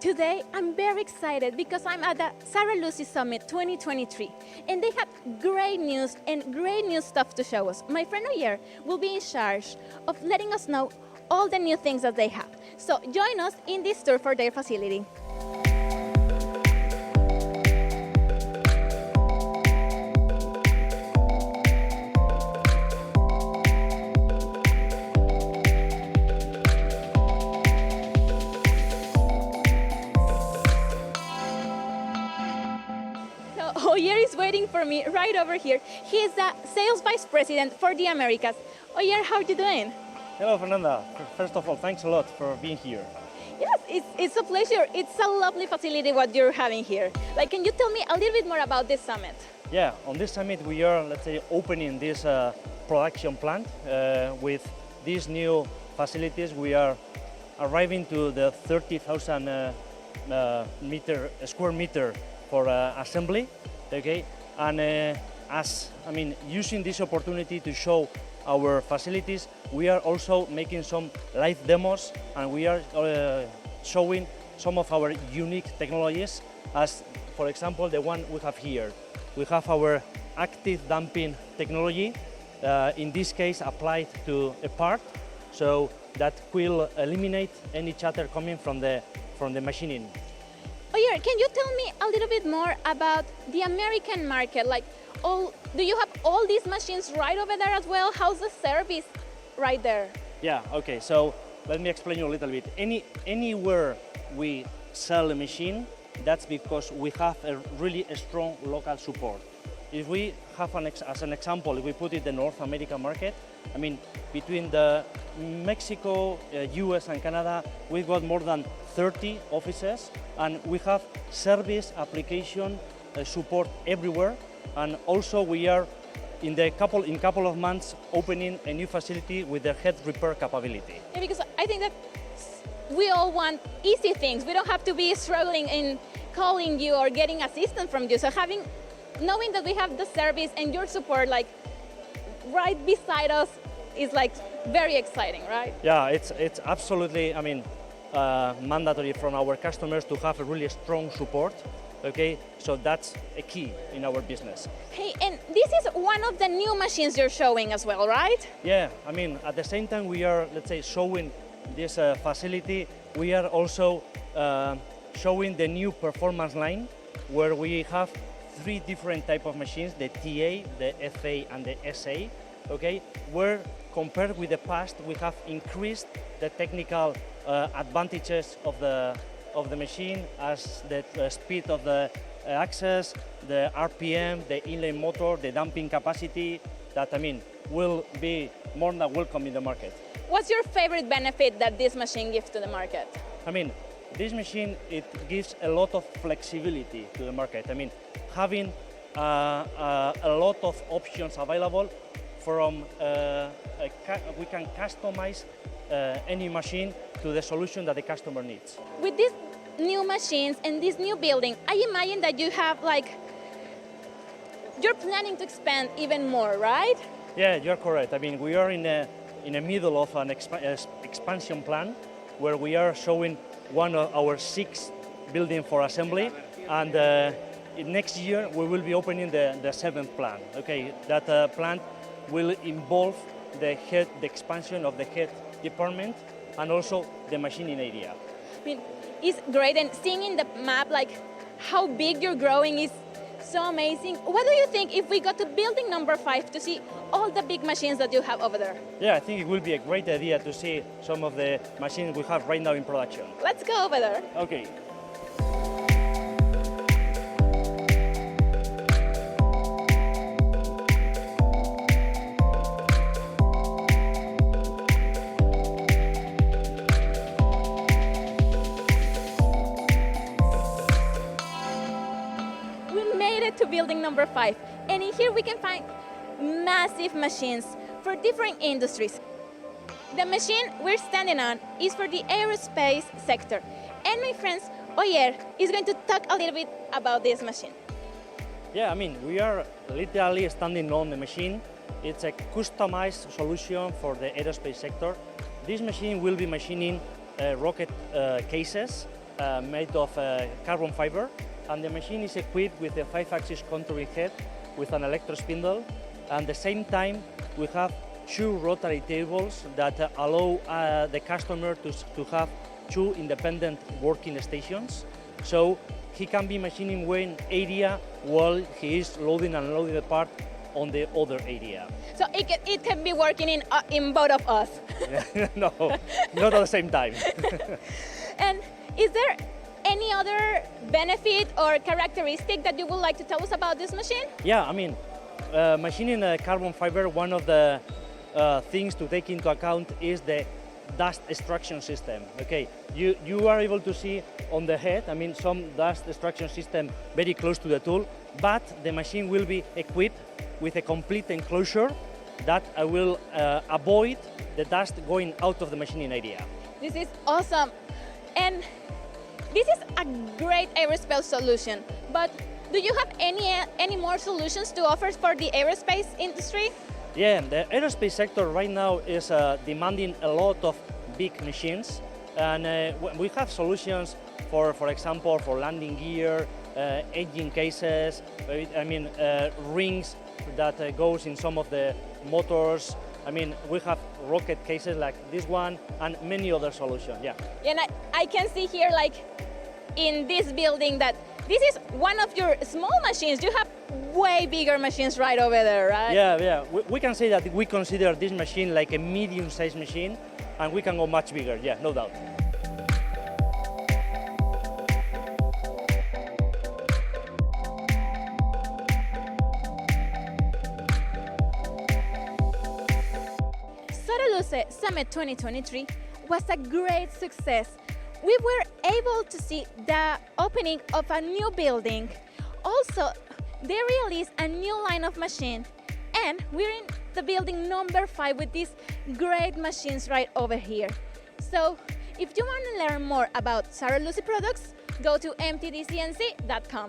Today, I'm very excited because I'm at the Soraluce Summit 2023, and they have great news and great new stuff to show us. My friend Oier will be in charge of letting us know all the new things that they have. So join us in this tour for their facility. Oier is waiting for me right over here. He is the Sales Vice President for the Americas. Oier, how are you doing? Hello, Fernanda. First of all, thanks a lot for being here. Yes, it's a pleasure. It's a lovely facility what you're having here. Can you tell me a little bit more about this summit? Yeah, on this summit we are, opening this production plant with these new facilities. We are arriving to the 30,000 square meter for assembly. Okay, and using this opportunity to show our facilities, we are also making some live demos, and we are showing some of our unique technologies, as for example the one we have here. We have our active damping technology, in this case applied to a part, so that will eliminate any chatter coming from the machining. Oier, can you tell me a little bit more about the American market? Do you have all these machines right over there as well? How's the service right there? Yeah, okay, so let me explain you a little bit. Anywhere we sell a machine, that's because we have a really strong local support. If we have, as an example, if we put it the North American market, between the Mexico, US and Canada, we've got more than 30 offices, and we have service application support everywhere. And also we are in couple of months opening a new facility with the head repair capability. Yeah, because I think that we all want easy things. We don't have to be struggling in calling you or getting assistance from you. So knowing that we have the service and your support right beside us is very exciting, right? Yeah, it's absolutely mandatory from our customers to have a really strong support. Okay, so that's a key in our business. Hey, and this is one of the new machines you're showing as well, right? Yeah, at the same time we are, showing this facility, we are also showing the new performance line, where we have 3 different type of machines, the TA, the FA and the SA, okay, where compared with the past we have increased the technical advantages of the machine, as the speed of the access, the RPM, the inlay motor, the damping capacity, that will be more than welcome in the market. What's your favorite benefit that this machine gives to the market? This machine, it gives a lot of flexibility to the market. Having a lot of options available from, we can customize any machine to the solution that the customer needs. With these new machines and this new building, I imagine that you have you're planning to expand even more, right? Yeah, you're correct. We are in the middle of an expansion plan, where we are showing one of our 6 buildings for assembly, and next year we will be opening the 7th plant. Okay, that plant will involve the expansion of the head department and also the machining area. It's great, and seeing in the map how big you're growing is so amazing. What do you think if we go to building number 5 to see all the big machines that you have over there? Yeah, I think it will be a great idea to see some of the machines we have right now in production. Let's go over there. Okay. To building number 5, and in here we can find massive machines for different industries. The machine we're standing on is for the aerospace sector, and my friend Oier is going to talk a little bit about this machine. Yeah, we are literally standing on the machine. It's a customized solution for the aerospace sector. This machine will be machining rocket cases, made of carbon fiber, and the machine is equipped with a 5-axis contouring head with an electro spindle. And at the same time, we have 2 rotary tables that allow the customer to have 2 independent working stations. So he can be machining one area while he is loading and unloading the part on the other area. So it can be working in both of us. No, not at the same time. And is there any other benefit or characteristic that you would like to tell us about this machine? Yeah, I mean, machining carbon fiber, one of the things to take into account is the dust extraction system. Okay, you are able to see on the head, I mean, some dust extraction system very close to the tool, but the machine will be equipped with a complete enclosure that will avoid the dust going out of the machining area. This is awesome. And this is a great aerospace solution, but do you have any more solutions to offer for the aerospace industry? Yeah, the aerospace sector right now is demanding a lot of big machines, and we have solutions for example, for landing gear, engine cases, I mean, rings that goes in some of the motors. I mean, we have rocket cases like this one and many other solutions, yeah. And I can see here, like, in this building that this is one of your small machines. You have way bigger machines right over there, right? Yeah. We can say that we consider this machine like a medium-sized machine, and we can go much bigger, yeah, no doubt. Soraluce Summit 2023 was a great success. We were able to see the opening of a new building. Also, they released a new line of machine, and we're in the building number 5 with these great machines right over here. So, if you want to learn more about Soraluce products, go to mtdcnc.com.